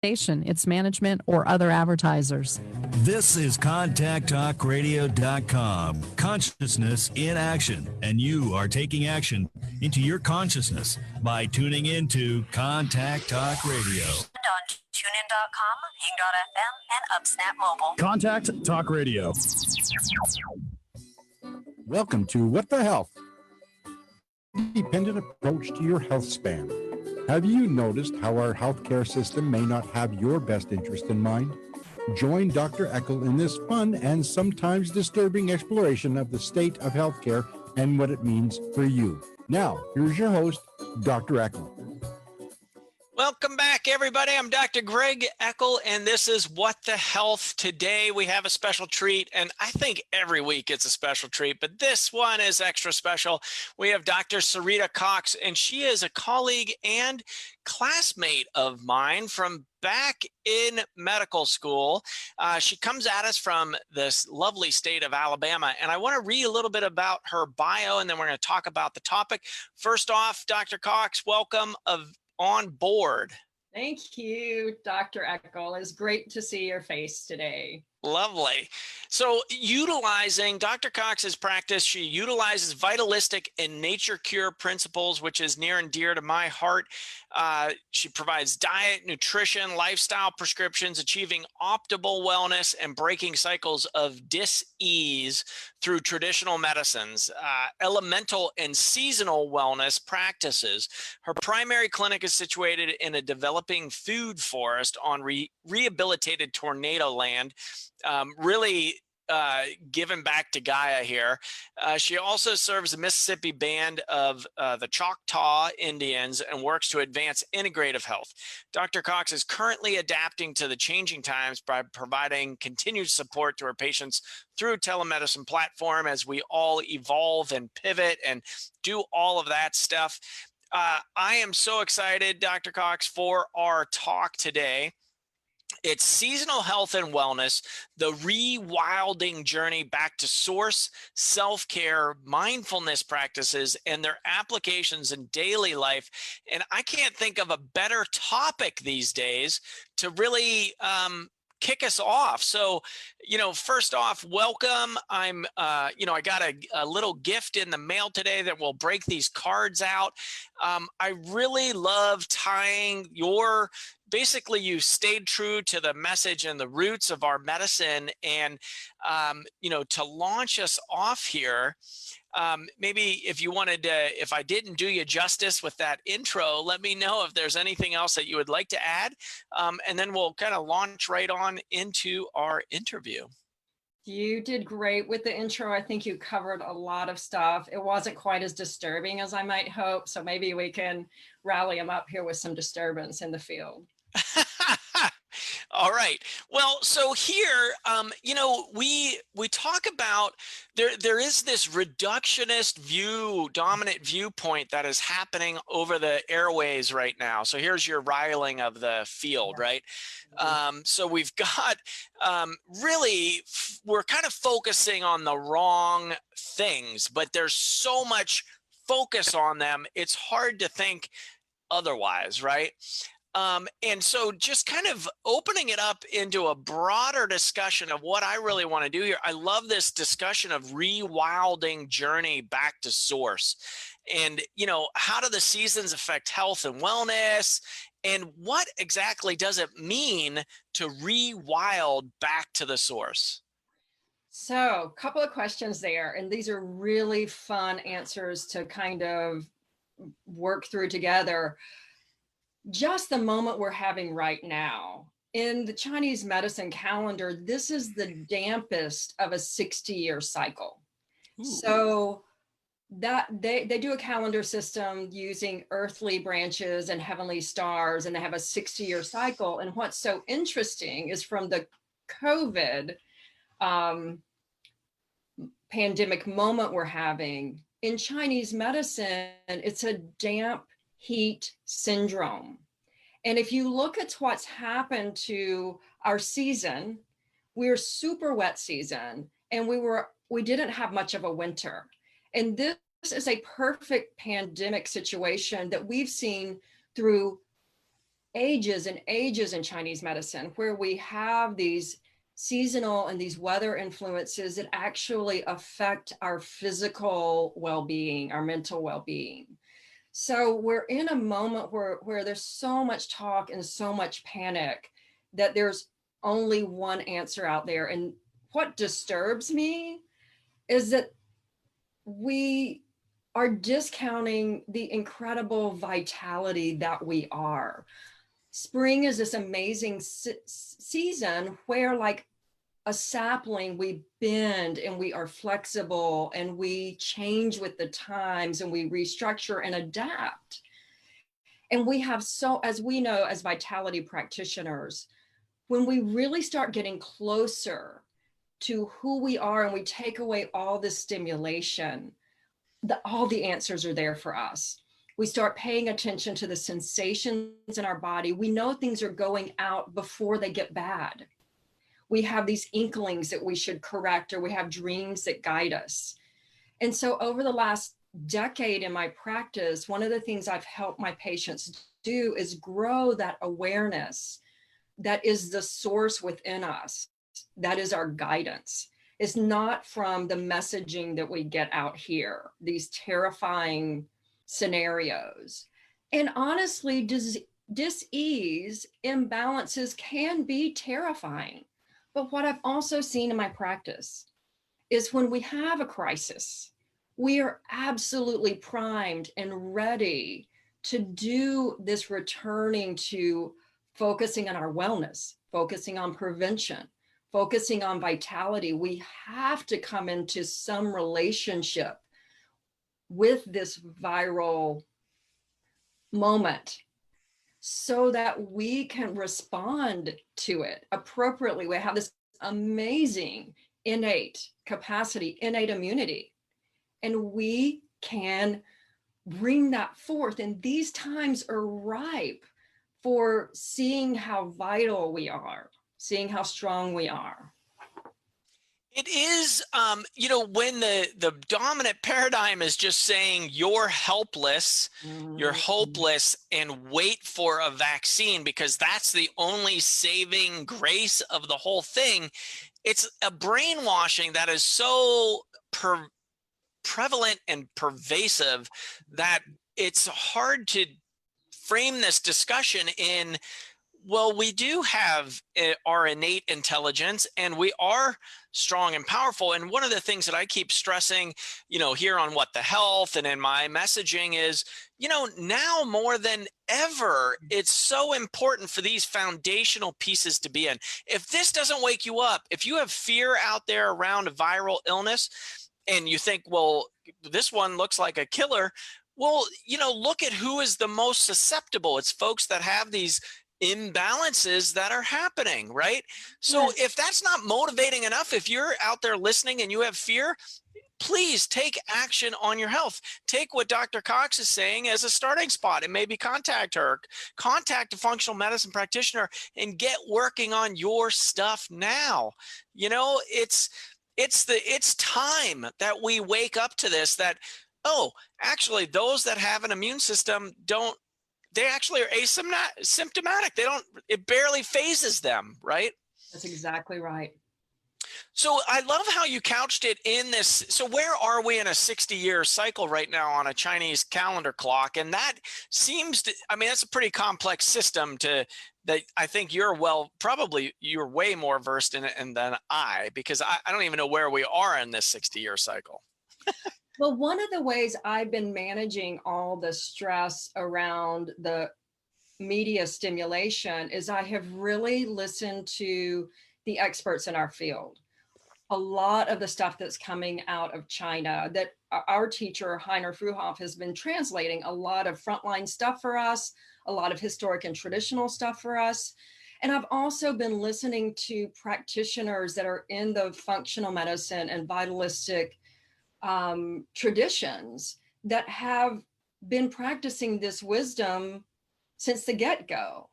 its management, or other advertisers. This is ContactTalkRadio.com. Consciousness in action. And you are taking action into your consciousness by tuning into Contact Talk Radio. And on TuneIn.com, Hing.fm, and UpSnap Mobile. Contact Talk Radio. Welcome to What the Health? Independent approach to your health span. Have you noticed how our healthcare system may not have your best interest in mind? Join Dr. Eckel in this fun and sometimes disturbing exploration of the state of healthcare and what it means for you. Now, here's your host, Dr. Eckel. Welcome back, everybody. I'm Dr. Greg Eckel, and this is What the Health. Today, we have a special treat, and I think every week it's a special treat, but this one is extra special. We have Dr. Sarita Cox, and she is a colleague and classmate of mine from back in medical school. She comes at us from this lovely state of Alabama, and I want to read a little bit about her bio, and then we're going to talk about the topic. First off, Dr. Cox, welcome on board. Thank you, Dr. Eckel. It's great to see your face today. Lovely. So utilizing Dr. Cox's practice, she utilizes vitalistic and nature cure principles, which is near and dear to my heart. She provides diet, nutrition, lifestyle prescriptions, achieving optimal wellness and breaking cycles of dis-ease through traditional medicines, elemental and seasonal wellness practices. Her primary clinic is situated in a developing food forest on rehabilitated tornado land. Really giving back to Gaia here. She also serves the Mississippi band of the Choctaw Indians and works to advance integrative health. Dr. Cox is currently adapting to the changing times by providing continued support to her patients through telemedicine platform as we all evolve and pivot and do all of that stuff. I am so excited, Dr. Cox, for our talk today. It's seasonal health and wellness, the rewilding journey back to source, self-care, mindfulness practices, and their applications in daily life. And I can't think of a better topic these days to really kick us off. So, first off, welcome. I got a little gift in the mail today that will break these cards out. I really love tying basically you stayed true to the message and the roots of our medicine. And, to launch us off here, maybe if you wanted to, if I didn't do you justice with that intro, let me know if there's anything else that you would like to add. And then we'll kind of launch right on into our interview. You did great with the intro. I think you covered a lot of stuff. It wasn't quite as disturbing as I might hope. So maybe we can rally them up here with some disturbance in the field. All right. Well, so here, we talk about there is this reductionist dominant viewpoint that is happening over the airways right now. So here's your riling of the field, yeah. Right? So we've got we're kind of focusing on the wrong things, but there's so much focus on them. It's hard to think otherwise, right? And so just kind of opening it up into a broader discussion of what I really want to do here. I love this discussion of rewilding journey back to source. And, how do the seasons affect health and wellness? And what exactly does it mean to rewild back to the source? So a couple of questions there. And these are really fun answers to kind of work through together. Just the moment we're having right now. In the Chinese medicine calendar, this is the dampest of a 60-year cycle. Ooh. So that they do a calendar system using earthly branches and heavenly stars, and they have a 60-year cycle. And what's so interesting is from the COVID pandemic moment we're having, in Chinese medicine, it's a damp heat syndrome. And if you look at what's happened to our season, we're super wet season, and we didn't have much of a winter. And this is a perfect pandemic situation that we've seen through ages and ages in Chinese medicine, where we have these seasonal and these weather influences that actually affect our physical well-being, our mental well-being. So we're in a moment where there's so much talk and so much panic that there's only one answer out there. And what disturbs me is that we are discounting the incredible vitality that we are. Spring is this amazing season where, like a sapling, we bend and we are flexible and we change with the times and we restructure and adapt. And we have, so as we know, as vitality practitioners, when we really start getting closer to who we are and we take away all this stimulation, all the answers are there for us. We start paying attention to the sensations in our body. We know things are going out before they get bad. We have these inklings that we should correct, or we have dreams that guide us. And so over the last decade in my practice, one of the things I've helped my patients do is grow that awareness that is the source within us, that is our guidance. It's not from the messaging that we get out here, these terrifying scenarios. And honestly, dis-ease, imbalances can be terrifying. But what I've also seen in my practice is when we have a crisis, we are absolutely primed and ready to do this returning to focusing on our wellness, focusing on prevention, focusing on vitality. We have to come into some relationship with this viral moment so that we can respond to it appropriately. We have this amazing innate capacity, innate immunity, and we can bring that forth. And these times are ripe for seeing how vital we are, seeing how strong we are. It is, when the dominant paradigm is just saying you're helpless, you're hopeless, and wait for a vaccine because that's the only saving grace of the whole thing. It's a brainwashing that is so prevalent and pervasive that it's hard to frame this discussion in, well, we do have our innate intelligence and we are strong and powerful. And one of the things that I keep stressing, here on What the Health and in my messaging is, now more than ever, it's so important for these foundational pieces to be in. If this doesn't wake you up, if you have fear out there around a viral illness and you think, well, this one looks like a killer, well, look at who is the most susceptible. It's folks that have these imbalances that are happening, right? So if that's not motivating enough, if you're out there listening and you have fear, please take action on your health. Take what Dr. Cox is saying as a starting spot and maybe contact her, contact a functional medicine practitioner and get working on your stuff now. It's time that we wake up to this, that, oh, actually those that have an immune system they actually are asymptomatic. It barely phases them, right? That's exactly right. So I love how you couched it in this. So where are we in a 60-year cycle right now on a Chinese calendar clock? And that seems to, that's a pretty complex system that I think you're way more versed in it than I, because I don't even know where we are in this 60-year cycle. Well, one of the ways I've been managing all the stress around the media stimulation is I have really listened to the experts in our field. A lot of the stuff that's coming out of China, that our teacher, Heiner Fruhoff, has been translating a lot of frontline stuff for us, a lot of historic and traditional stuff for us. And I've also been listening to practitioners that are in the functional medicine and vitalistic traditions that have been practicing this wisdom since the get-go.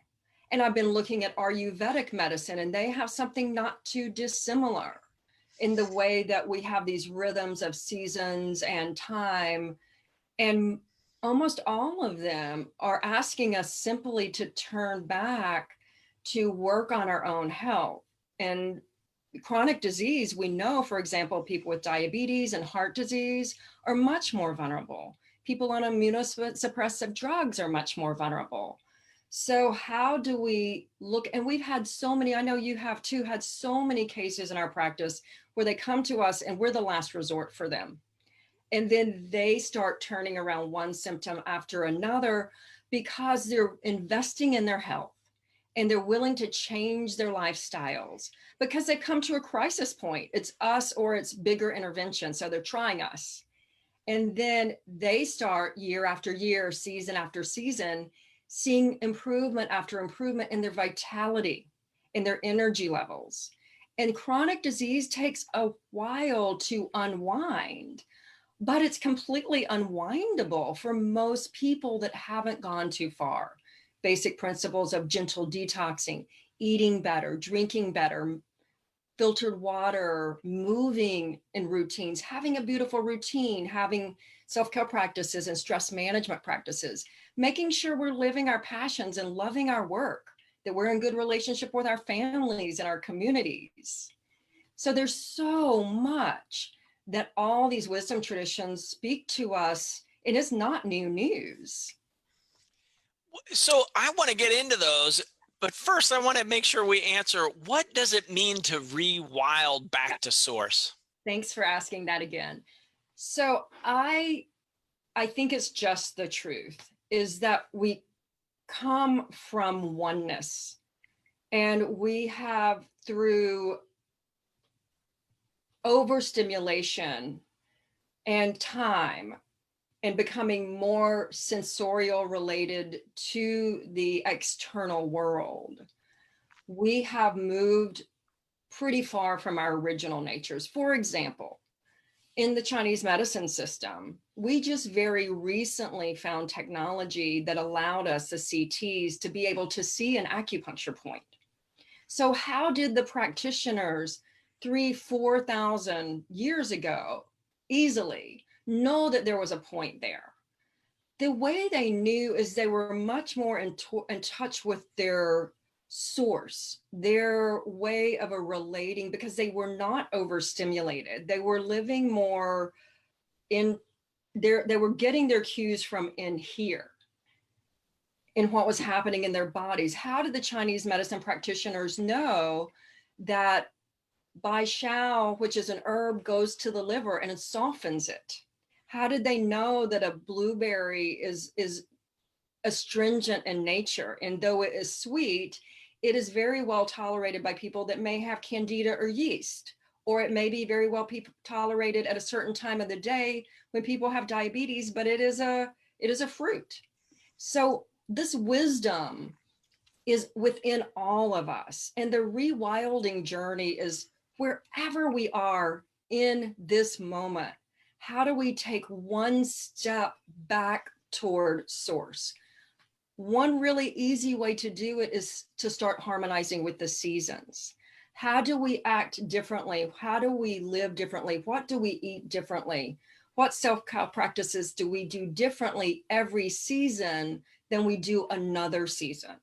And I've been looking at Ayurvedic medicine, and they have something not too dissimilar in the way that we have these rhythms of seasons and time. And almost all of them are asking us simply to turn back to work on our own health. And chronic disease, we know, for example, people with diabetes and heart disease are much more vulnerable. People on immunosuppressive drugs are much more vulnerable. So how do we look? And we've had so many, I know you have too, had so many cases in our practice where they come to us and we're the last resort for them. And then they start turning around one symptom after another because they're investing in their health and they're willing to change their lifestyles because they come to a crisis point. It's us or it's bigger intervention. So they're trying us. And then they start year after year, season after season, seeing improvement after improvement in their vitality, in their energy levels. And chronic disease takes a while to unwind, but it's completely unwindable for most people that haven't gone too far. Basic principles of gentle detoxing, eating better, drinking better, filtered water, moving in routines, having a beautiful routine, having self-care practices and stress management practices, making sure we're living our passions and loving our work, that we're in good relationship with our families and our communities. So there's so much that all these wisdom traditions speak to us, and it's not new news. So I want to get into those, but first I want to make sure we answer, what does it mean to rewild back to source? Thanks for asking that again. So I think it's just the truth, is that we come from oneness, and we have, through overstimulation and time and becoming more sensorial related to the external world, we have moved pretty far from our original natures. For example, in the Chinese medicine system, we just very recently found technology that allowed us, the CTs, to be able to see an acupuncture point. So how did the practitioners 3,000-4,000 years ago easily know that there was a point there? The way they knew is they were much more in touch with their source, their way of relating, because they were not overstimulated. They were living more in there. They were getting their cues from in here, in what was happening in their bodies. How did the Chinese medicine practitioners know that Bai Xiao, which is an herb, goes to the liver and it softens it? How did they know that a blueberry is astringent in nature, and though it is sweet, it is very well tolerated by people that may have candida or yeast, or it may be very well tolerated at a certain time of the day when people have diabetes, but it is a fruit. So this wisdom is within all of us, and the rewilding journey is wherever we are in this moment. How do we take one step back toward source? One really easy way to do it is to start harmonizing with the seasons. How do we act differently? How do we live differently? What do we eat differently? What self-care practices do we do differently every season than we do another season?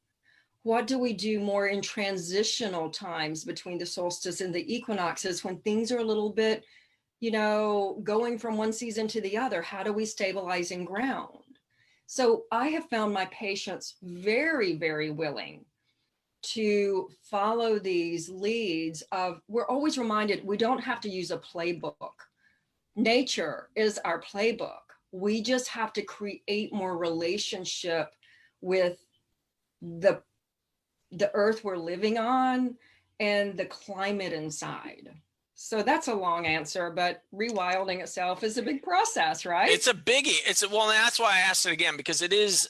What do we do more in transitional times between the solstice and the equinoxes, when things are a little bit, going from one season to the other? How do we stabilize and ground? So I have found my patients very, very willing to follow these leads of, we're always reminded we don't have to use a playbook. Nature is our playbook. We just have to create more relationship with the earth we're living on and the climate inside. So that's a long answer, but rewilding itself is a big process, right? It's a biggie. Well, that's why I asked it again, because it is,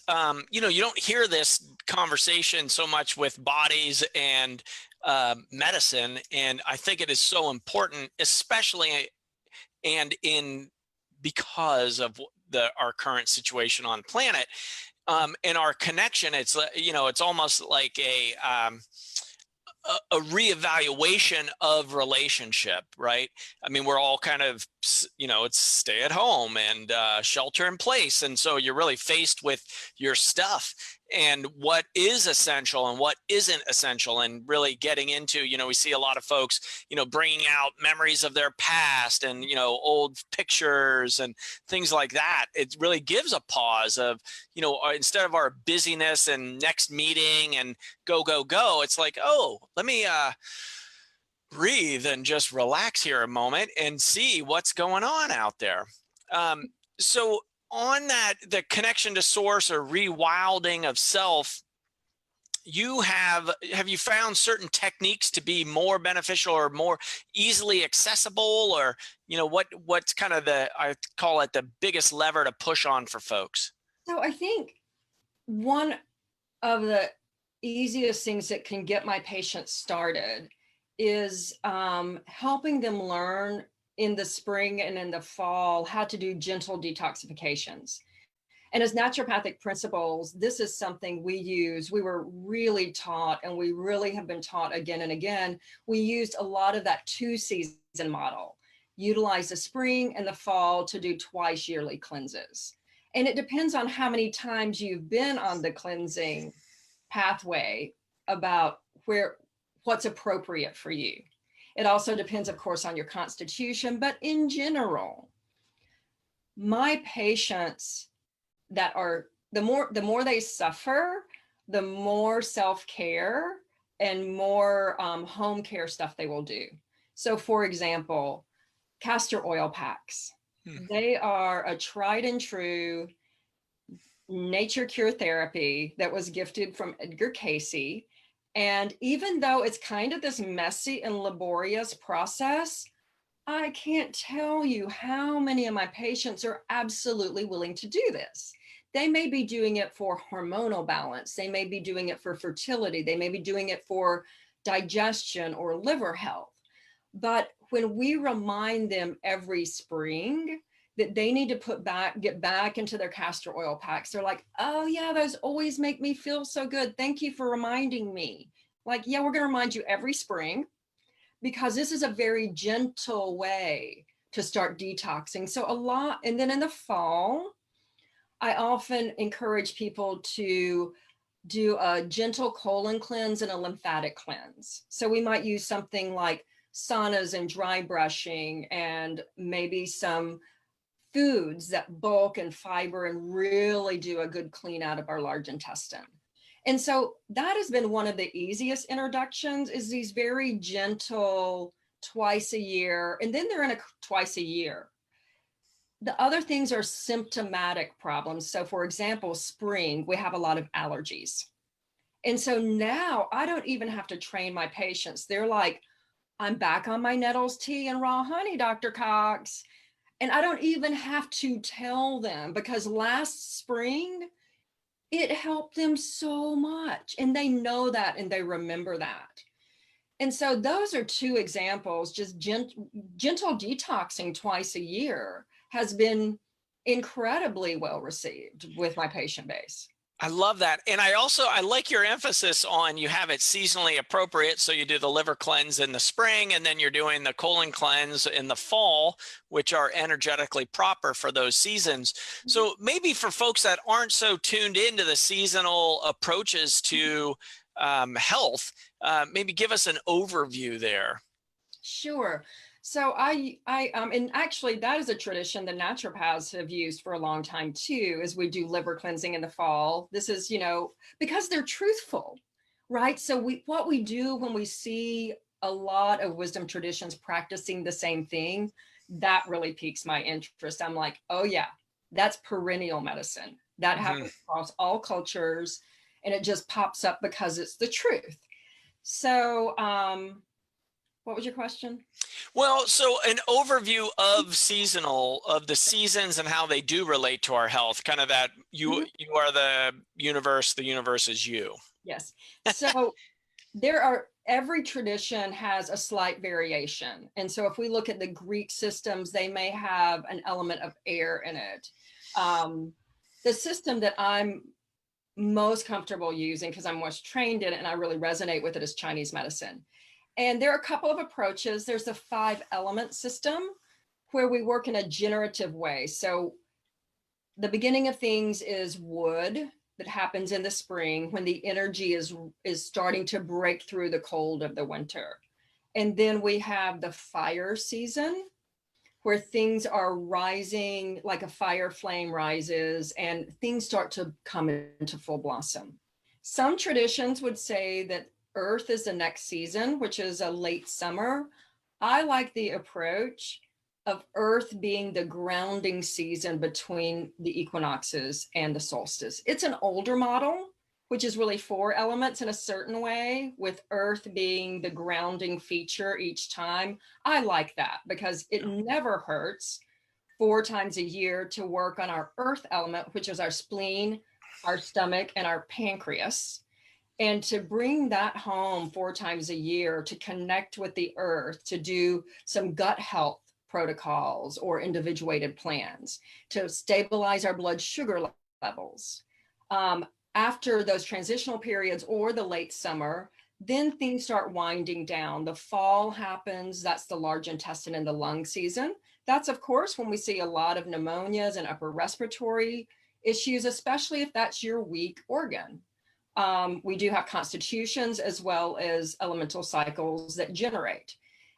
you don't hear this conversation so much with bodies and medicine. And I think it is so important, especially because of our current situation on the planet, and our connection. It's, it's almost like a reevaluation of relationship, right? I mean, we're all kind of, it's stay at home and shelter in place. And so you're really faced with your stuff and what is essential and what isn't essential, and really getting into, we see a lot of folks, bringing out memories of their past and, old pictures and things like that. It really gives a pause of, instead of our busyness and next meeting and go, it's like, oh, let me breathe and just relax here a moment and see what's going on out there. So on that, the connection to source or rewilding of self, have you found certain techniques to be more beneficial or more easily accessible, or what's kind of I call it the biggest lever to push on for folks? So I think one of the easiest things that can get my patients started is helping them learn in the spring and in the fall how to do gentle detoxifications. And as naturopathic principles, this is something we use. We were really taught, and we really have been taught again and again. We used a lot of that 2-season model, utilize the spring and the fall to do twice yearly cleanses. And it depends on how many times you've been on the cleansing pathway about what's appropriate for you. It also depends, of course, on your constitution, but in general, my patients that are, the more they suffer, the more self-care and more home care stuff they will do. So for example, castor oil packs. They are a tried and true nature cure therapy that was gifted from Edgar Cayce. And even though it's kind of this messy and laborious process, I can't tell you how many of my patients are absolutely willing to do this. They may be doing it for hormonal balance. They may be doing it for fertility. They may be doing it for digestion or liver health. But when we remind them every spring that they need to get back into their castor oil packs, they're like, oh yeah, those always make me feel so good. Thank you for reminding me. Like, yeah, we're going to remind you every spring, because this is a very gentle way to start detoxing. So and then in the fall, I often encourage people to do a gentle colon cleanse and a lymphatic cleanse. So we might use something like saunas and dry brushing, and maybe some foods that bulk and fiber and really do a good clean out of our large intestine. And so that has been one of the easiest introductions, is these very gentle twice a year, and then they're in a twice a year. The other things are symptomatic problems. So for example, spring, we have a lot of allergies. And so now I don't even have to train my patients. They're like, I'm back on my nettles tea and raw honey, Dr. Cox. And I don't even have to tell them, because last spring, it helped them so much. And they know that, and they remember that. And so those are two examples. Just gentle detoxing twice a year has been incredibly well received with my patient base. I love that. And I like your emphasis on, you have it seasonally appropriate. So you do the liver cleanse in the spring, and then you're doing the colon cleanse in the fall, which are energetically proper for those seasons. So maybe for folks that aren't so tuned into the seasonal approaches to health, maybe give us an overview there. Sure. So and actually that is a tradition the naturopaths have used for a long time too, is we do liver cleansing in the fall. This is, because they're truthful, right? So what we do when we see a lot of wisdom traditions practicing the same thing, that really piques my interest. I'm like, oh yeah, that's perennial medicine. That happens across all cultures, and it just pops up because it's the truth. So, what was your question? Well, so an overview of the seasons and how they do relate to our health, kind of that you are the universe is you. Yes. So every tradition has a slight variation. And so if we look at the Greek systems, they may have an element of air in it. The system that I'm most comfortable using, because I'm most trained in it and I really resonate with it, is Chinese medicine. And there are a couple of approaches. There's the 5-element system where we work in a generative way. So the beginning of things is wood, that happens in the spring when the energy is starting to break through the cold of the winter. And then we have the fire season, where things are rising, like a fire flame rises and things start to come into full blossom. Some traditions would say that earth is the next season, which is a late summer. I like the approach of earth being the grounding season between the equinoxes and the solstice. It's an older model, which is really 4 elements in a certain way, with earth being the grounding feature each time. I like that because it never hurts 4 times a year to work on our earth element, which is our spleen, our stomach, and our pancreas. And to bring that home 4 times a year, to connect with the earth, to do some gut health protocols or individuated plans, to stabilize our blood sugar levels. After those transitional periods or the late summer, then things start winding down. The fall happens. That's the large intestine and the lung season. That's, of course, when we see a lot of pneumonias and upper respiratory issues, especially if that's your weak organ. We do have constitutions as well as elemental cycles that generate.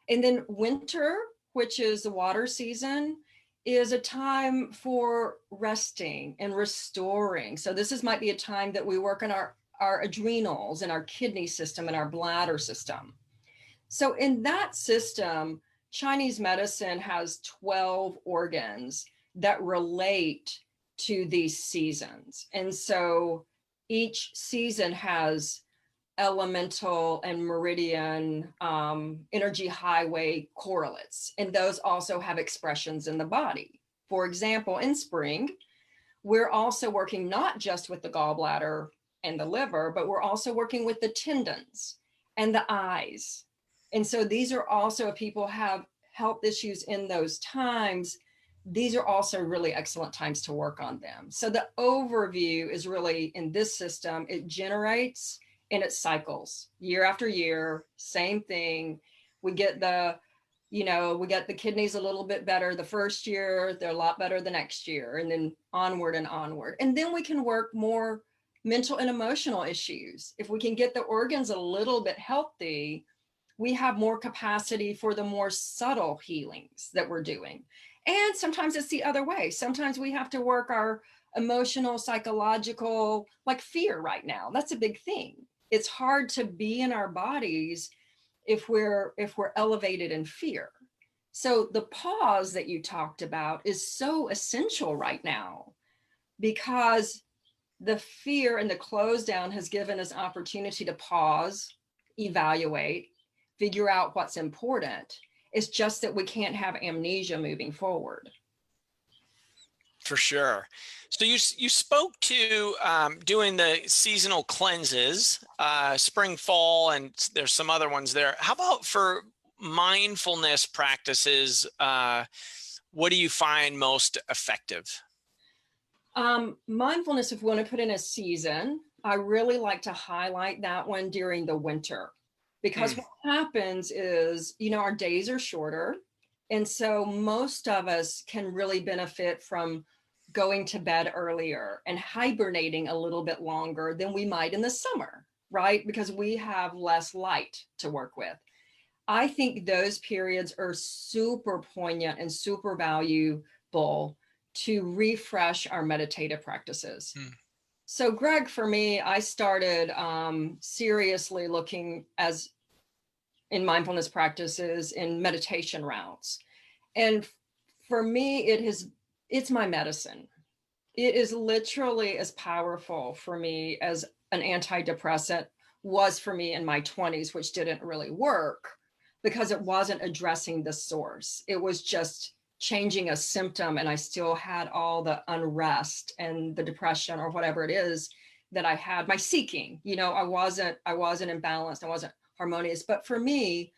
And then winter, which is the water season, is a time for resting and restoring. So might be a time that we work on our adrenals and our kidney system and our bladder system. So in that system, Chinese medicine has 12 organs that relate to these seasons. And so each season has elemental and meridian energy highway correlates, and those also have expressions in the body. For example, in spring, we're also working not just with the gallbladder and the liver, but we're also working with the tendons and the eyes. And so these are also, if people have health issues in those times, these are also really excellent times to work on them. So the overview is really, in this system, it generates and it cycles year after year, same thing. We get the kidneys a little bit better the first year, they're a lot better the next year, and then onward and onward. And then we can work more mental and emotional issues. If we can get the organs a little bit healthy, we have more capacity for the more subtle healings that we're doing. And sometimes it's the other way. Sometimes we have to work our emotional, psychological, like fear right now. That's a big thing. It's hard to be in our bodies if we're elevated in fear. So the pause that you talked about is so essential right now, because the fear and the close down has given us opportunity to pause, evaluate, figure out what's important. It's just that we can't have amnesia moving forward. For sure. So you spoke to doing the seasonal cleanses, spring, fall, and there's some other ones there. How about for mindfulness practices? What do you find most effective? Mindfulness, if we want to put in a season, I really like to highlight that one during the winter, because what happens is, our days are shorter. And so most of us can really benefit from going to bed earlier and hibernating a little bit longer than we might in the summer, right? Because we have less light to work with. I think those periods are super poignant and super valuable to refresh our meditative practices. So Greg, for me, I started seriously looking in mindfulness practices in meditation routes. And for me, it's my medicine. It is literally as powerful for me as an antidepressant was for me in my 20s, which didn't really work because it wasn't addressing the source. It was just changing a symptom, and I still had all the unrest and the depression or whatever it is that I had. My seeking, I wasn't imbalanced, I wasn't harmonious. But for me,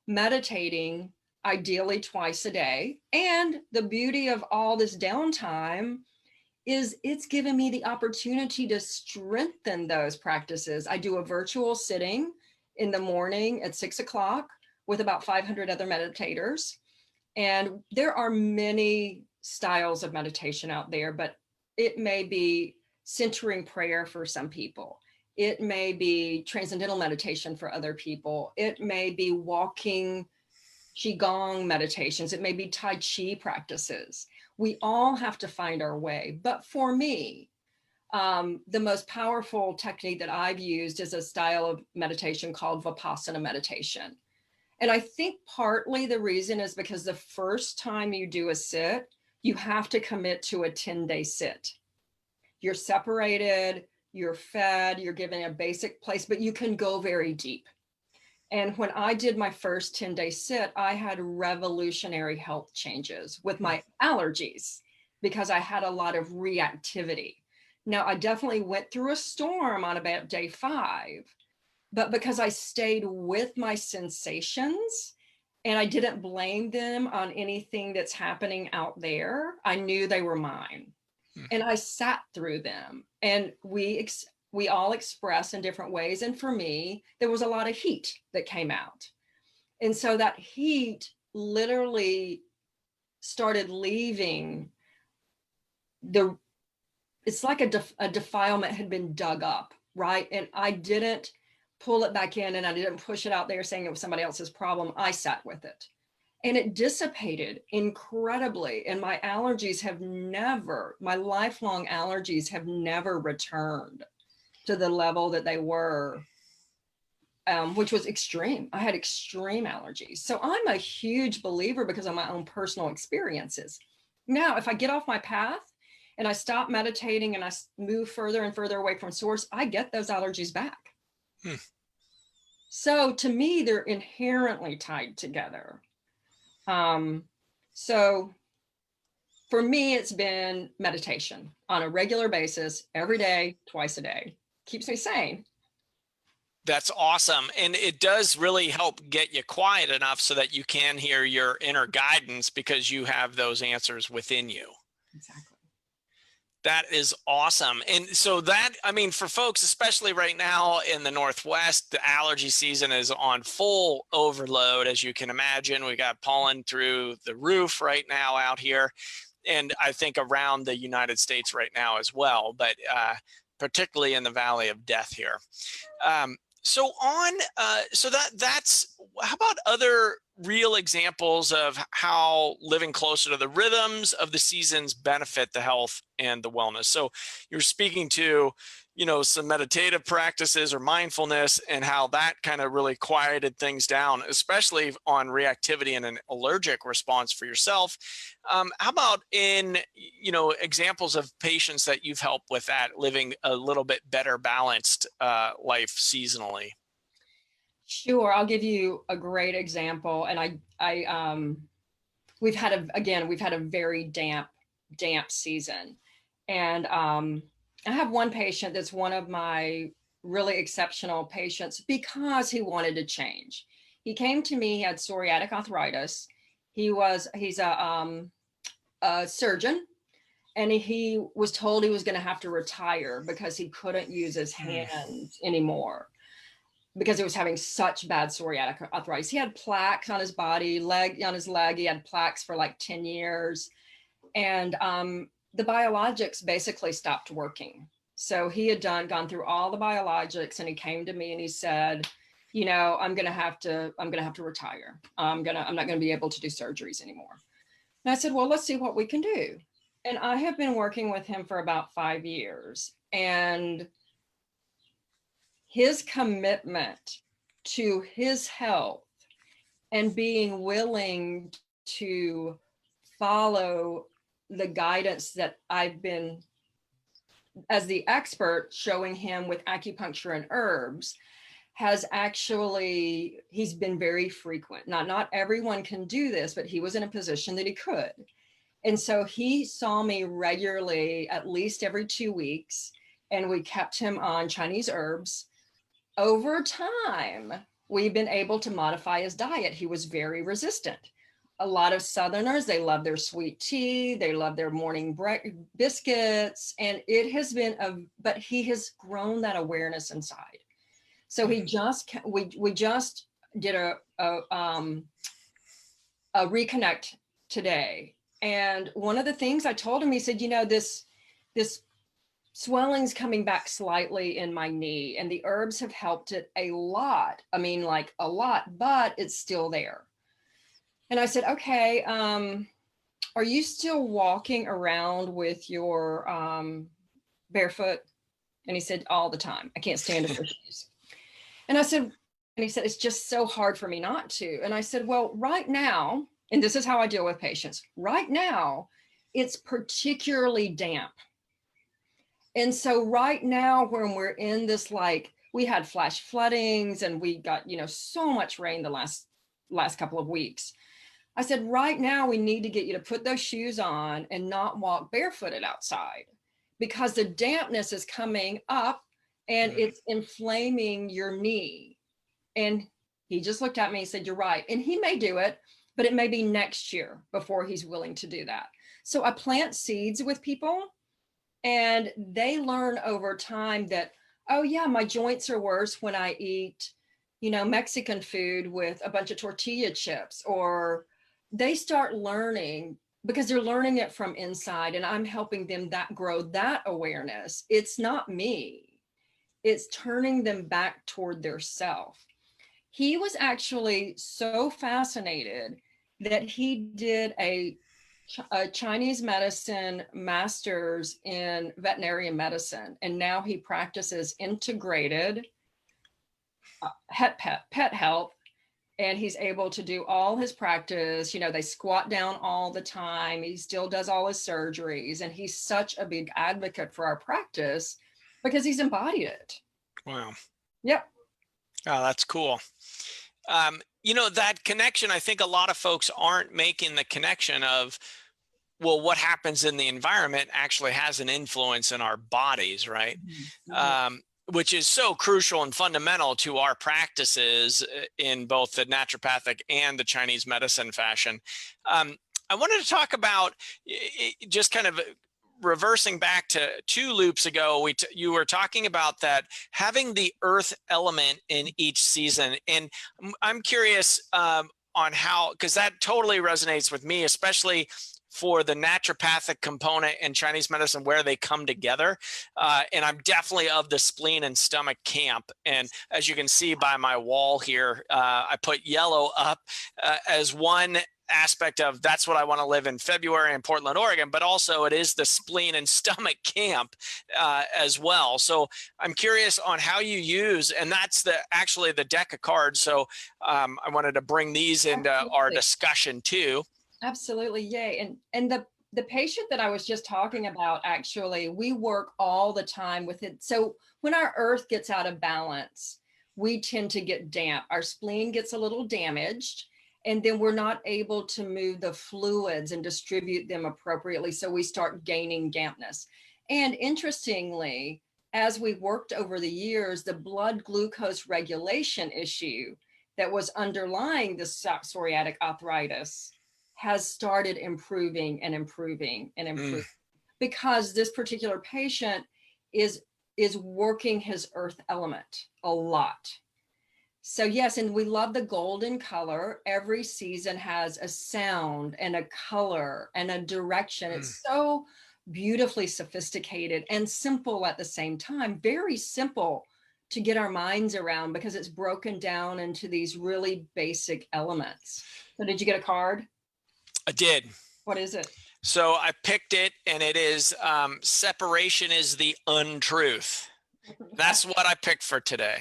meditating ideally twice a day, and the beauty of all this downtime is it's given me the opportunity to strengthen those practices. I do a virtual sitting in the morning at 6 o'clock with about 500 other meditators. And there are many styles of meditation out there, but it may be centering prayer for some people. It may be transcendental meditation for other people. It may be walking Qigong meditations. It may be Tai Chi practices. We all have to find our way. But for me, the most powerful technique that I've used is a style of meditation called Vipassana meditation. And I think partly the reason is because the first time you do a sit, you have to commit to a 10-day sit. You're separated, you're fed, you're given a basic place, but you can go very deep. And when I did my first 10-day sit, I had revolutionary health changes with my allergies because I had a lot of reactivity. Now, I definitely went through a storm on about day 5, but because I stayed with my sensations and I didn't blame them on anything that's happening out there, I knew they were mine. And I sat through them, and we all express in different ways. And for me, there was a lot of heat that came out. And so that heat literally started leaving it's like a defilement had been dug up, right? And I didn't pull it back in, and I didn't push it out there saying it was somebody else's problem. I sat with it. And it dissipated incredibly. And my allergies my lifelong allergies have never returned to the level that they were, which was extreme. I had extreme allergies. So I'm a huge believer because of my own personal experiences. Now, if I get off my path and I stop meditating and I move further and further away from source, I get those allergies back. So to me, they're inherently tied together. So for me, it's been meditation on a regular basis, every day, twice a day. Keeps me sane. That's awesome. And it does really help get you quiet enough so that you can hear your inner guidance because you have those answers within you. Exactly. That is awesome. And so that, I mean, for folks, especially right now in the Northwest, the allergy season is on full overload, as you can imagine. We got pollen through the roof right now out here. And I think around the United States right now as well, but particularly in the Valley of Death here. That's, how about other real examples of how living closer to the rhythms of the seasons benefit the health and the wellness? So you're speaking to, some meditative practices or mindfulness and how that kind of really quieted things down, especially on reactivity and an allergic response for yourself. How about in, examples of patients that you've helped with that, living a little bit better balanced life seasonally? Sure, I'll give you a great example. And we've had a very damp season. And I have one patient that's one of my really exceptional patients because he wanted to change. He came to me, he had psoriatic arthritis. He's a surgeon, and he was told he was going to have to retire because he couldn't use his hands anymore because he was having such bad psoriatic arthritis. He had plaques on his body, on his leg. He had plaques for like 10 years. And the biologics basically stopped working. So he had gone through all the biologics, and he came to me and he said, I'm going to have to retire. I'm not going to be able to do surgeries anymore. And I said, well, let's see what we can do. And I have been working with him for about 5 years, and his commitment to his health and being willing to follow the guidance that I've been, as the expert, showing him with acupuncture and herbs, he's been very frequent. Not everyone can do this, but he was in a position that he could. And so he saw me regularly, at least every 2 weeks, and we kept him on Chinese herbs. Over time, we've been able to modify his diet. He was very resistant. a lot of Southerners, they love their sweet tea, they love their morning biscuits, and it has been but he has grown that awareness inside. So we just did a reconnect today, and one of the things I told him, he said, this swelling's coming back slightly in my knee, and the herbs have helped it a lot. I mean, like a lot, but it's still there. And I said, okay, are you still walking around with your barefoot? And he said, all the time. I can't stand to wear shoes. And I said, and he said, it's just so hard for me not to. And I said, well, right now, and this is how I deal with patients, right now, it's particularly damp. And so right now, when we're in this, like, we had flash floodings and we got, so much rain the last couple of weeks. I said, right now, we need to get you to put those shoes on and not walk barefooted outside, because the dampness is coming up and it's inflaming your knee. And he just looked at me and said, you're right. And he may do it, but it may be next year before he's willing to do that. So I plant seeds with people, and they learn over time that, oh yeah, my joints are worse when I eat, Mexican food with a bunch of tortilla chips, or they start learning because they're learning it from inside, and I'm helping them grow that awareness. It's not me. It's turning them back toward their self. He was actually so fascinated that he did a Chinese medicine master's in veterinary medicine, and now he practices integrated pet health, and he's able to do all his practice. They squat down all the time. He still does all his surgeries, and he's such a big advocate for our practice because he's embodied it. Wow. Yep. Oh, that's cool. That connection, I think a lot of folks aren't making the connection of, well, what happens in the environment actually has an influence in our bodies, right? Mm-hmm. Which is so crucial and fundamental to our practices in both the naturopathic and the Chinese medicine fashion. I wanted to talk about just kind of reversing back to 2 loops ago. You were talking about that having the earth element in each season. And I'm curious on how, because that totally resonates with me, especially for the naturopathic component in Chinese medicine, where they come together. And I'm definitely of the spleen and stomach camp. And as you can see by my wall here, I put yellow up as one aspect of that's what I want to live in February in Portland, Oregon, but also it is the spleen and stomach camp as well. So I'm curious on how you use, and that's actually the deck of cards. So I wanted to bring these into our discussion too. Absolutely. Yay. And the patient that I was just talking about, actually, we work all the time with it. So when our earth gets out of balance, we tend to get damp. Our spleen gets a little damaged, and then we're not able to move the fluids and distribute them appropriately. So we start gaining dampness. And interestingly, as we worked over the years, the blood glucose regulation issue that was underlying the psoriatic arthritis has started improving and improving and improving, because this particular patient is working his earth element a lot. So yes, and we love the golden color. Every season has a sound and a color and a direction. It's so beautifully sophisticated and simple at the same time. Very simple to get our minds around, because it's broken down into these really basic elements. So did you get a card? I did. What is it? So I picked it, and it is separation is the untruth. That's what I picked for today.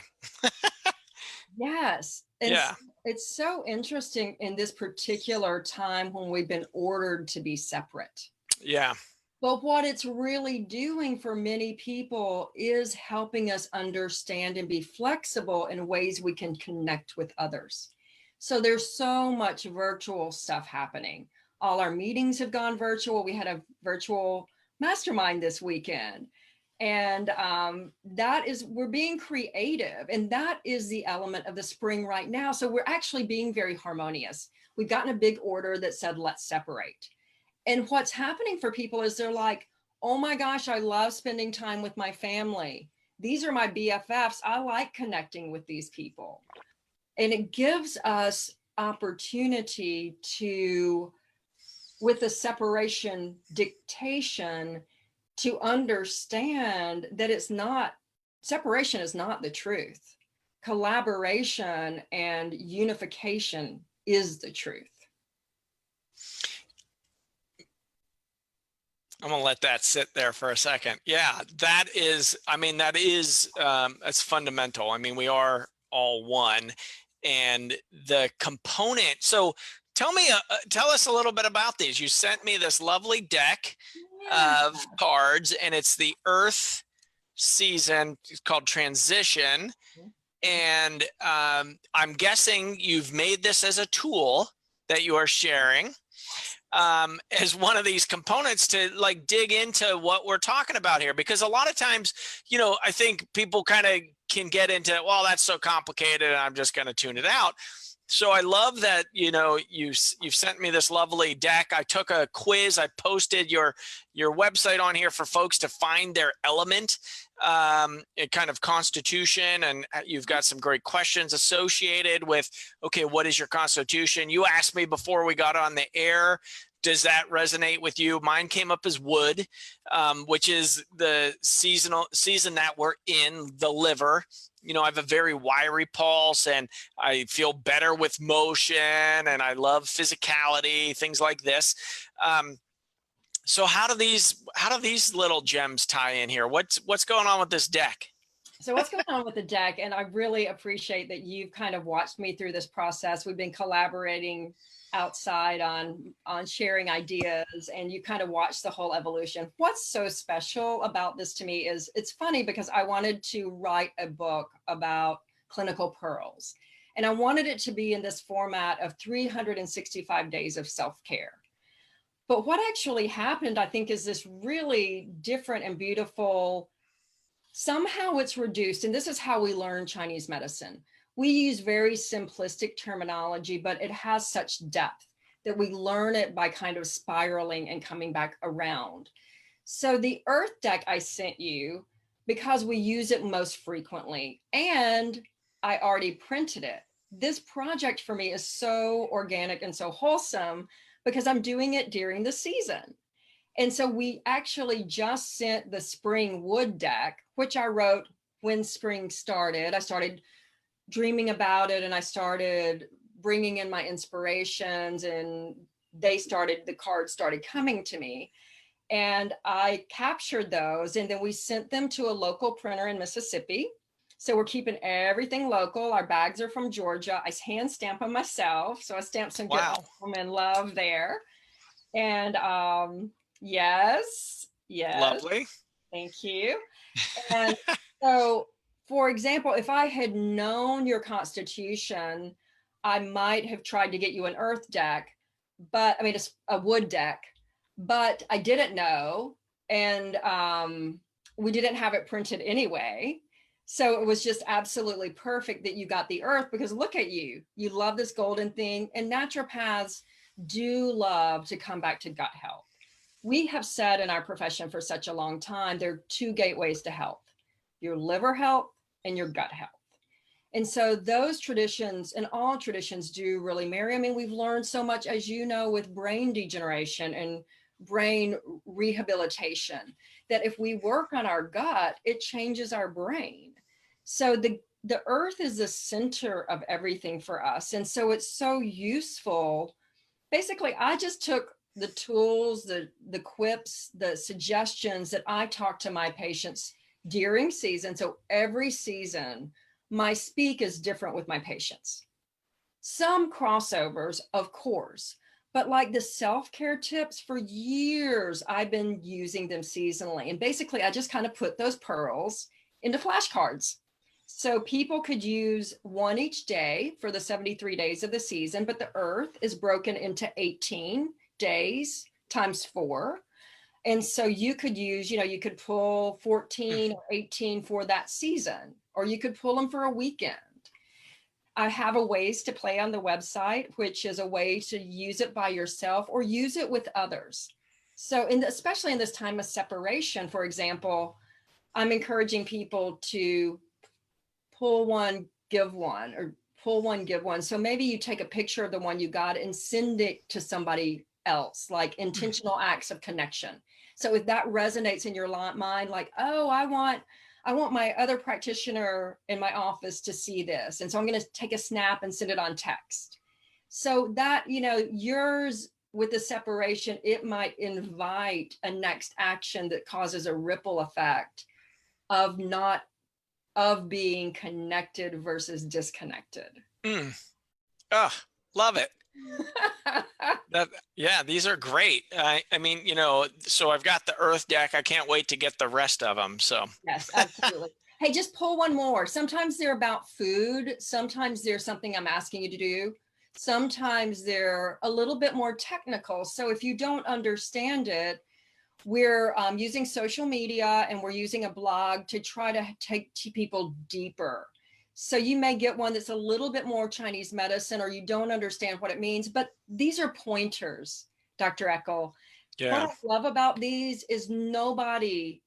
Yes. And yeah. It's so interesting in this particular time when we've been ordered to be separate. Yeah. But what it's really doing for many people is helping us understand and be flexible in ways we can connect with others. So there's so much virtual stuff happening. All our meetings have gone virtual. We had a virtual mastermind this weekend. And we're being creative. And that is the element of the spring right now. So we're actually being very harmonious. we've gotten a big order that said, let's separate. And what's happening for people is they're like, oh my gosh, I love spending time with my family. These are my BFFs. I like connecting with these people. And it gives us opportunity to, with the separation dictation, to understand that separation is not the truth. Collaboration and unification is the truth. I'm gonna let that sit there for a second. Yeah, that's fundamental. I mean, we are all one, and the component. So tell us a little bit about these. You sent me this lovely deck of cards, and it's the Earth season. It's called Transition, and I'm guessing you've made this as a tool that you are sharing as one of these components to like dig into what we're talking about here. Because a lot of times, I think people kind of can get into, well, that's so complicated and I'm just going to tune it out. So I love that, you've sent me this lovely deck. I took a quiz. I posted your website on here for folks to find their element, kind of constitution. And you've got some great questions associated with, okay, what is your constitution? You asked me before we got on the air, does that resonate with you? Mine came up as wood, which is the season that we're in, the liver. I have a very wiry pulse and I feel better with motion and I love physicality, things like this. So how do these little gems tie in here? What's going on with this deck? So what's going on with the deck? And I really appreciate that you've kind of watched me through this process. We've been collaborating outside on sharing ideas, and you kind of watch the whole evolution. What's so special about this to me is it's funny because I wanted to write a book about clinical pearls, and I wanted it to be in this format of 365 days of self-care. But what actually happened, I think, is this really different and beautiful, somehow it's reduced, and this is how we learn Chinese medicine. We use very simplistic terminology, but it has such depth that we learn it by kind of spiraling and coming back around. So the Earth deck I sent you, because we use it most frequently, and I already printed it. This project for me is so organic and so wholesome because I'm doing it during the season. And so we actually just sent the spring wood deck, which I wrote when spring started. I started dreaming about it and I started bringing in my inspirations, and the cards started coming to me, and I captured those, and then we sent them to a local printer in Mississippi. So we're keeping everything local. Our bags are from Georgia. I hand stamp them myself. So I stamped some good home and love there. And yes. Lovely. Thank you. And so, for example, if I had known your constitution, I might have tried to get you an earth deck, but a wood deck, but I didn't know. And we didn't have it printed anyway. So it was just absolutely perfect that you got the earth, because look at you love this golden thing. And naturopaths do love to come back to gut health. We have said in our profession for such a long time, there are two gateways to health: your liver health and your gut health. And so those traditions, and all traditions, do really marry. We've learned so much, as you know, with brain degeneration and brain rehabilitation, that if we work on our gut, it changes our brain. So the earth is the center of everything for us. And so it's so useful. Basically, I just took the tools, the quips, the suggestions that I talk to my patients during season. So every season, my speak is different with my patients. Some crossovers, of course, but like the self-care tips, for years, I've been using them seasonally. And basically, I just kind of put those pearls into flashcards. So people could use one each day for the 73 days of the season, but the earth is broken into 18 days times 4. And so you could use, you could pull 14 or 18 for that season, or you could pull them for a weekend. I have a ways to play on the website, which is a way to use it by yourself or use it with others. So especially in this time of separation, for example, I'm encouraging people to pull one, give one, or pull one, give one. So maybe you take a picture of the one you got and send it to somebody else, like intentional acts of connection. So if that resonates in your mind, like, oh, I want my other practitioner in my office to see this. And so I'm going to take a snap and send it on text. So that, yours with the separation, it might invite a next action that causes a ripple effect of being connected versus disconnected. Oh, love it. These are great. I mean, so I've got the earth deck. I can't wait to get the rest of them. So yes, absolutely. Hey, just pull one more. Sometimes they're about food. Sometimes there's something I'm asking you to do. Sometimes they're a little bit more technical. So if you don't understand it, we're using social media and we're using a blog to try to take people deeper. So you may get one that's a little bit more Chinese medicine, or you don't understand what it means, but these are pointers, Dr. Eckel. yeah. What I love about these is nobody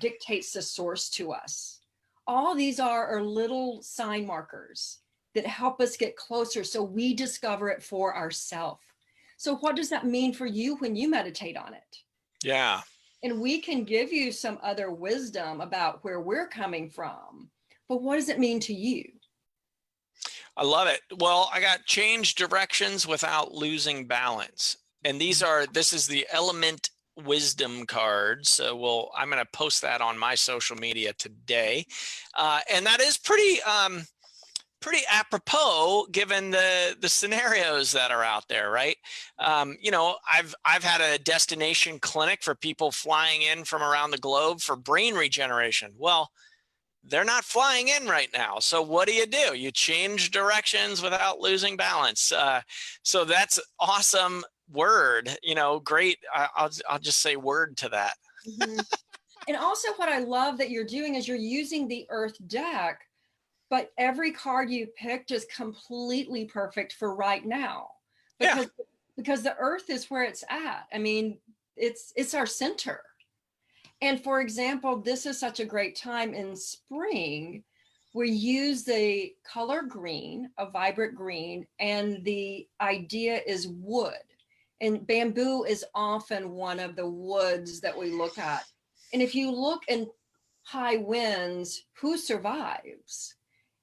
dictates the source to us. All these are little sign markers that help us get closer so we discover it for ourselves. So what does that mean for you when you meditate on it? Yeah. And we can give you some other wisdom about where we're coming from. But what does it mean to you? I love it. Well, I got change directions without losing balance. And this is the element wisdom card. So I'm going to post that on my social media today. And that is pretty apropos given the scenarios that are out there, right? I've had a destination clinic for people flying in from around the globe for brain regeneration. Well, they're not flying in right now. So what do? You change directions without losing balance. So that's awesome word, great. I'll just say word to that. Mm-hmm. And also what I love that you're doing is you're using the earth deck, but every card you picked is completely perfect for right now because the earth is where it's at. I mean, it's our center. And for example, this is such a great time in spring. We use the color green, a vibrant green, and the idea is wood. And bamboo is often one of the woods that we look at. And if you look in high winds, who survives?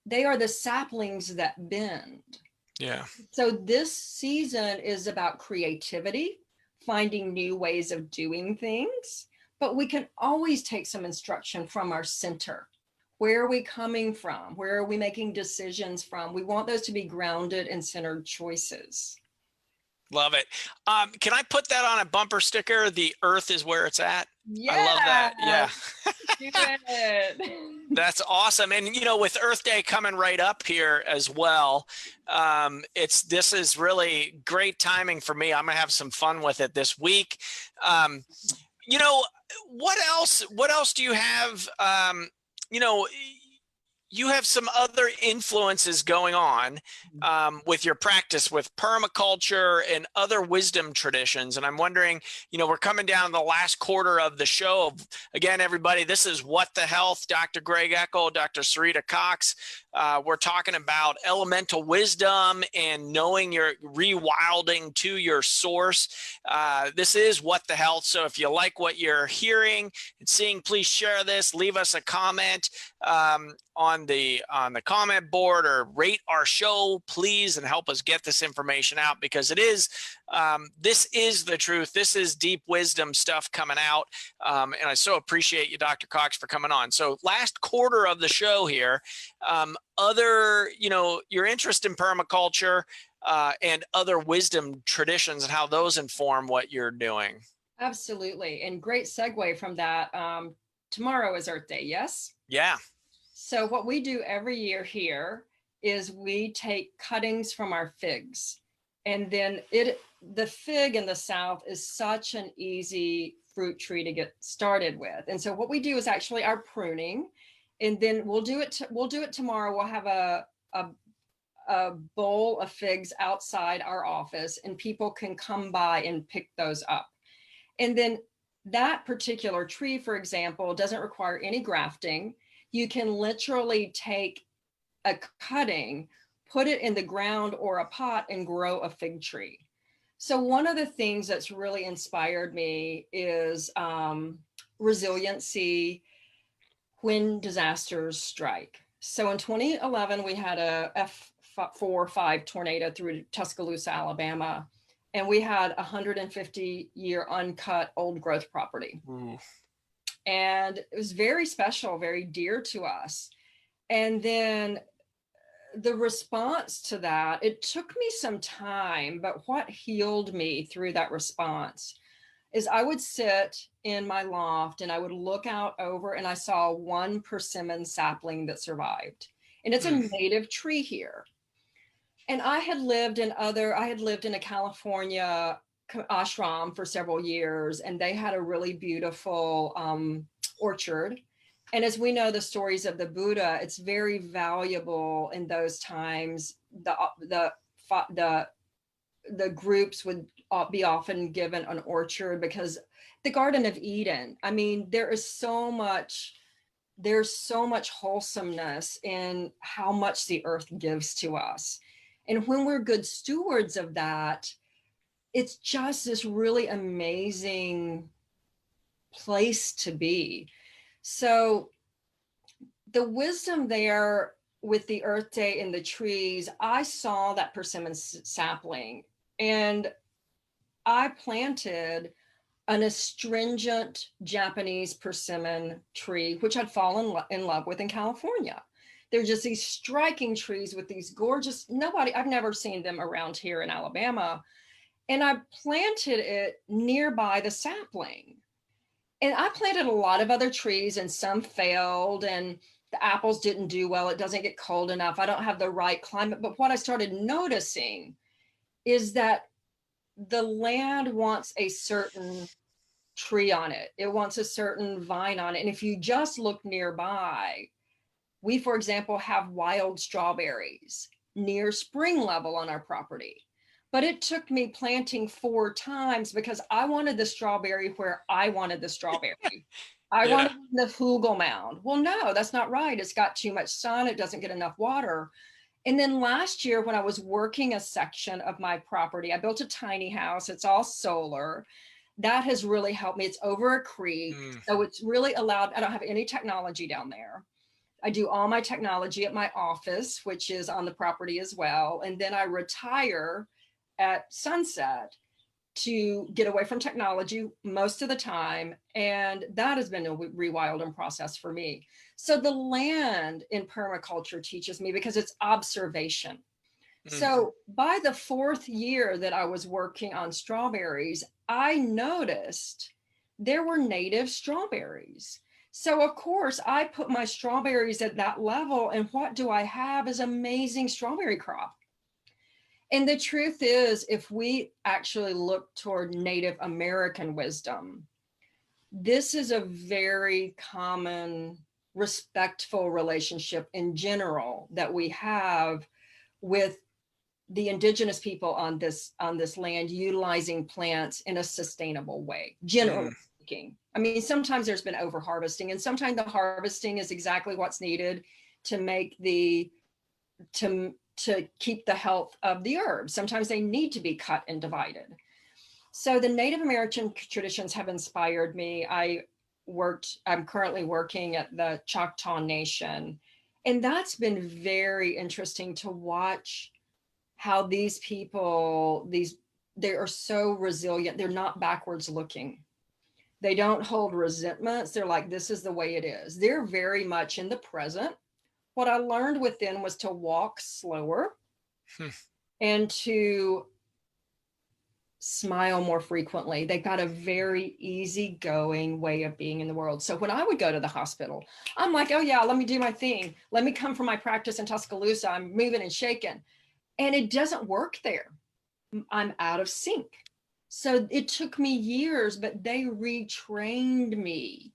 They are the saplings that bend. Yeah. So this season is about creativity, finding new ways of doing things. But we can always take some instruction from our center. Where are we coming from? Where are we making decisions from? We want those to be grounded and centered choices. Love it. Can I put that on a bumper sticker? The earth is where it's at. Yeah. I love that. Yeah. Do it. That's awesome. And, with Earth Day coming right up here as well, this is really great timing for me. I'm going to have some fun with it this week. What else do you have? You have some other influences going on with your practice with permaculture and other wisdom traditions. And I'm wondering, we're coming down the last quarter of the show. Again, everybody, this is What the Health, Dr. Greg Eckel, Dr. Sarita Cox. We're talking about elemental wisdom and knowing your rewilding to your source. This is What the Health. So if you like what you're hearing and seeing, please share this, leave us a comment on the comment board, or rate our show, please, and help us get this information out, because this is the truth. This is deep wisdom stuff coming out. And I so appreciate you, Dr. Cox, for coming on. So last quarter of the show here, your interest in permaculture and other wisdom traditions and how those inform what you're doing. Absolutely. And great segue from that. Tomorrow is Earth Day, yes? Yeah. So what we do every year here is we take cuttings from our figs. And then the fig in the South is such an easy fruit tree to get started with. And so what we do is actually our pruning, and then we'll do it tomorrow. We'll have a a bowl of figs outside our office, and people can come by and pick those up. And then that particular tree, for example, doesn't require any grafting. You can literally take a cutting, put it in the ground or a pot, and grow a fig tree. So one of the things that's really inspired me is resiliency when disasters strike. So in 2011, we had a F4-5 tornado through Tuscaloosa, Alabama, and we had 150-year uncut old growth property. Ooh. And it was very special, very dear to us. And then the response to that, it took me some time, but what healed me through that response is I would sit in my loft and I would look out over, and I saw one persimmon sapling that survived. And it's a native tree here. And I had lived in a California ashram for several years, and they had a really beautiful orchard. And as we know the stories of the Buddha, it's very valuable in those times. The groups would be often given an orchard, because the Garden of Eden, I mean, there's so much wholesomeness in how much the earth gives to us. And when we're good stewards of that, it's just this really amazing place to be. So the wisdom there with the Earth Day and the trees, I saw that persimmon sapling, and I planted an astringent Japanese persimmon tree, which I'd fallen in love with in California. They're just these striking trees with these gorgeous, I've never seen them around here in Alabama. And I planted it nearby the sapling. And I planted a lot of other trees, and some failed, and the apples didn't do well. It doesn't get cold enough. I don't have the right climate. But what I started noticing is that the land wants a certain tree on it. It wants a certain vine on it. And if you just look nearby, we, for example, have wild strawberries near spring level on our property. But it took me planting 4 times because I wanted the strawberry where I wanted the strawberry. I wanted the Hugel mound. Well, no, that's not right. It's got too much sun. It doesn't get enough water. And then last year, when I was working a section of my property, I built a tiny house. It's all solar. That has really helped me. It's over a creek. So it's really allowed, I don't have any technology down there. I do all my technology at my office, which is on the property as well. And then I retire at sunset to get away from technology most of the time. And that has been a rewilding process for me. So the land in permaculture teaches me, because it's observation. So by the 4th year that I was working on strawberries, I noticed there were native strawberries. So of course I put my strawberries at that level, and what do I have is amazing strawberry crop. And the truth is, if we actually look toward Native American wisdom, this is a very common, respectful relationship in general that we have with the indigenous people on this land, utilizing plants in a sustainable way, generally speaking. I mean, sometimes there's been over harvesting, and sometimes the harvesting is exactly what's needed to make to keep the health of the herbs. Sometimes they need to be cut and divided. So the Native American traditions have inspired me. I'm currently working at the Choctaw Nation, and that's been very interesting to watch how these people, they are so resilient. They're not backwards looking. They don't hold resentments. They're like, this is the way it is. They're very much in the present. What I learned with them was to walk slower and to smile more frequently. They got a very easygoing way of being in the world. So when I would go to the hospital, I'm like, oh yeah, let me do my thing. Let me come from my practice in Tuscaloosa. I'm moving and shaking. And it doesn't work there. I'm out of sync. So it took me years, but they retrained me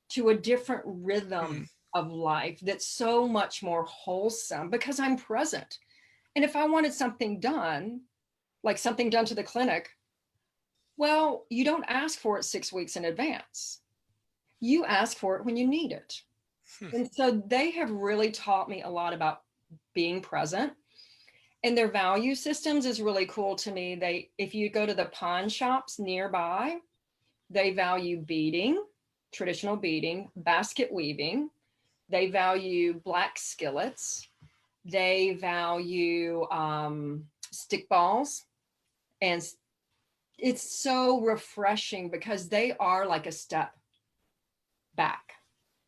to a different rhythm of life that's so much more wholesome, because I'm present. And if I wanted something done, like something done to the clinic, well, you don't ask for it 6 weeks in advance. You ask for it when you need it. And so they have really taught me a lot about being present. And their value systems is really cool to me. If you go to the pawn shops nearby, they value beading, traditional beading, basket weaving. They value black skillets. They value stick balls. And it's so refreshing because they are like a step back.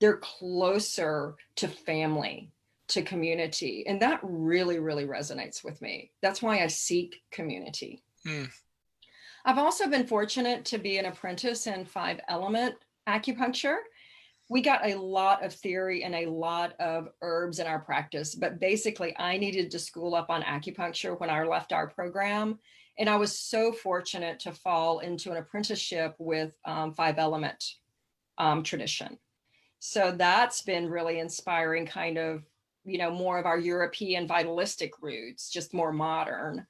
They're closer to family, to community. And that really, really resonates with me. That's why I seek community. I've also been fortunate to be an apprentice in 5-element acupuncture. We got a lot of theory and a lot of herbs in our practice, but basically I needed to school up on acupuncture when I left our program. And I was so fortunate to fall into an apprenticeship with 5-element tradition. So that's been really inspiring, kind of, more of our European vitalistic roots, just more modern.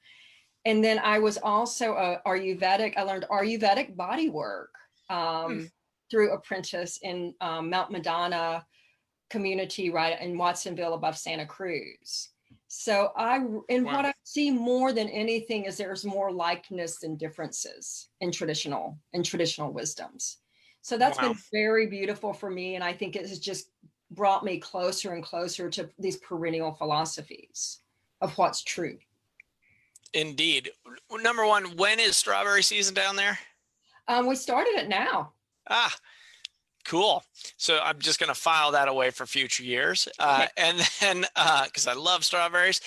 And then I was also Ayurvedic. I learned Ayurvedic body work through apprentice in Mount Madonna community, right in Watsonville above Santa Cruz. So what I see more than anything is there's more likeness than differences in traditional wisdoms. So that's been very beautiful for me. And I think it has just brought me closer and closer to these perennial philosophies of what's true. Indeed. Number one, when is strawberry season down there? We started it now. Ah, cool. So I'm just going to file that away for future years. And then, because I love strawberries,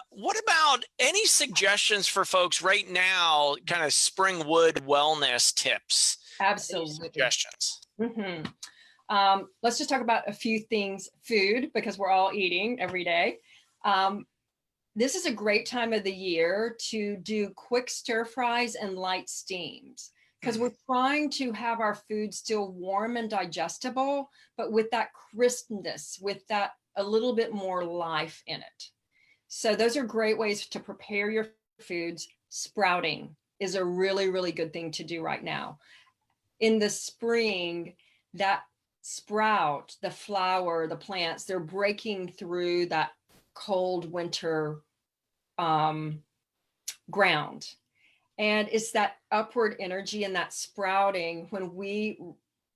what about any suggestions for folks right now, kind of spring wood wellness tips? Absolutely. Any suggestions? Let's just talk about a few things. Food, because we're all eating every day. This is a great time of the year to do quick stir fries and light steams, because we're trying to have our food still warm and digestible, but with that crispness, with that a little bit more life in it. So those are great ways to prepare your foods. Sprouting is a really, really good thing to do right now. In the spring, that sprout, the flower, the plants, they're breaking through that cold winter ground. And it's that upward energy and that sprouting. When we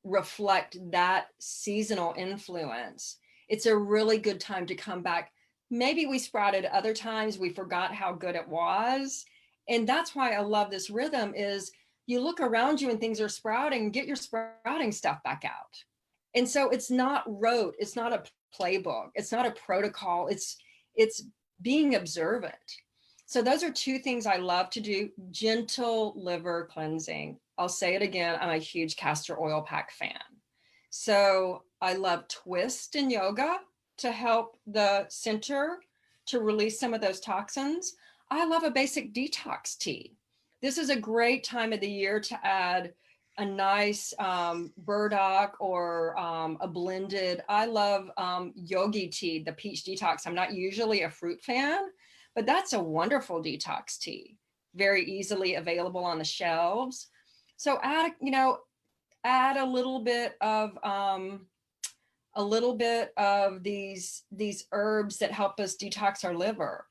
reflect that seasonal influence, it's a really good time to come back. Maybe we sprouted other times, we forgot how good it was. And that's why I love this rhythm is you look around you and things are sprouting, get your sprouting stuff back out. And so it's not rote, it's not a playbook, it's not a protocol, it's being observant. So those are two things I love to do. Gentle liver cleansing. I'll say it again, I'm a huge castor oil pack fan. So I love twist in yoga to help the center to release some of those toxins. I love a basic detox tea. This is a great time of the year to add a nice burdock or a blended. I love yogi tea, the peach detox. I'm not usually a fruit fan, but that's a wonderful detox tea, very easily available on the shelves. So add a little bit of these herbs that help us detox our liver.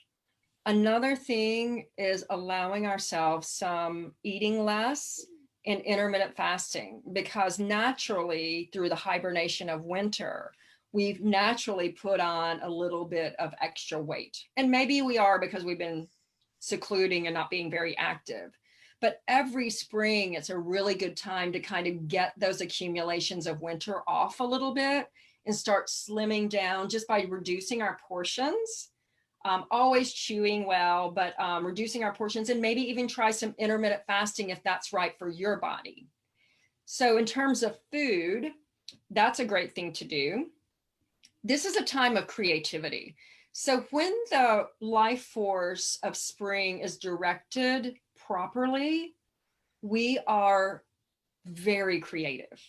Another thing is allowing ourselves some eating less and intermittent fasting, because naturally through the hibernation of winter, we've naturally put on a little bit of extra weight. And maybe we are because we've been secluding and not being very active. But every spring, it's a really good time to kind of get those accumulations of winter off a little bit and start slimming down just by reducing our portions. Always chewing well, but reducing our portions, and maybe even try some intermittent fasting if that's right for your body. So in terms of food, that's a great thing to do. This is a time of creativity. So when the life force of spring is directed properly, we are very creative.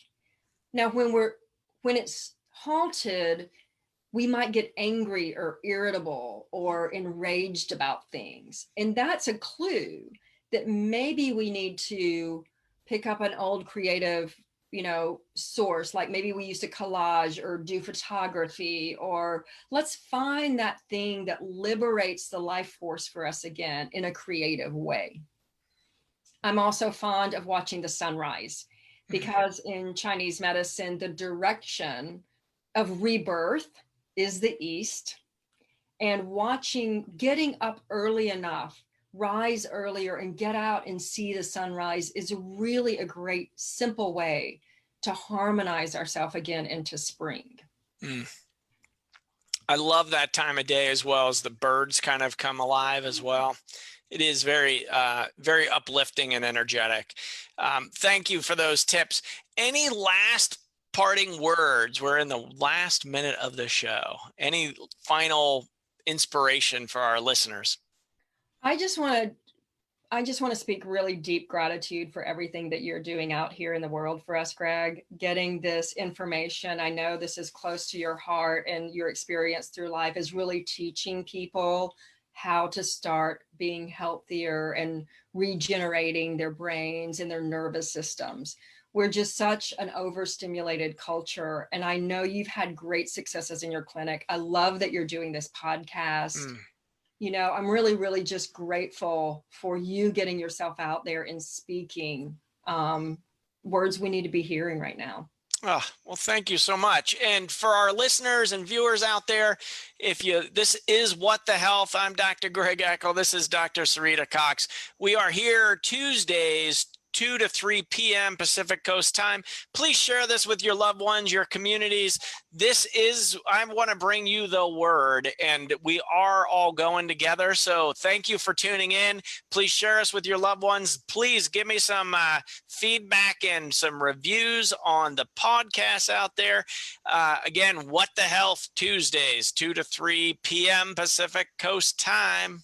Now, when it's halted, we might get angry or irritable or enraged about things. And that's a clue that maybe we need to pick up an old creative, source, like maybe we used to collage or do photography, or let's find that thing that liberates the life force for us again in a creative way. I'm also fond of watching the sunrise, because in Chinese medicine, the direction of rebirth is the east, and getting up early enough, rise earlier and get out and see the sunrise is really a great simple way to harmonize ourselves again into spring. I love that time of day, as well as the birds kind of come alive as well. It is very, very uplifting and energetic. Thank you for those tips. Any last parting words? We're in the last minute of the show. Any final inspiration for our listeners? I just want to speak really deep gratitude for everything that you're doing out here in the world for us, Greg. Getting this information, I know this is close to your heart, and your experience through life is really teaching people how to start being healthier and regenerating their brains and their nervous systems. We're just such an overstimulated culture. And I know you've had great successes in your clinic. I love that you're doing this podcast. I'm really, really just grateful for you getting yourself out there and speaking words we need to be hearing right now. Oh, well, thank you so much. And for our listeners and viewers out there, this is What the Health. I'm Dr. Greg Eckel. This is Dr. Sarita Cox. We are here Tuesdays, 2 to 3 p.m. Pacific Coast time. Please share this with your loved ones, your communities. I want to bring you the word, and we are all going together. So thank you for tuning in. Please share us with your loved ones. Please give me some feedback and some reviews on the podcasts out there. Again, What the Health, Tuesdays, 2 to 3 p.m. Pacific Coast time.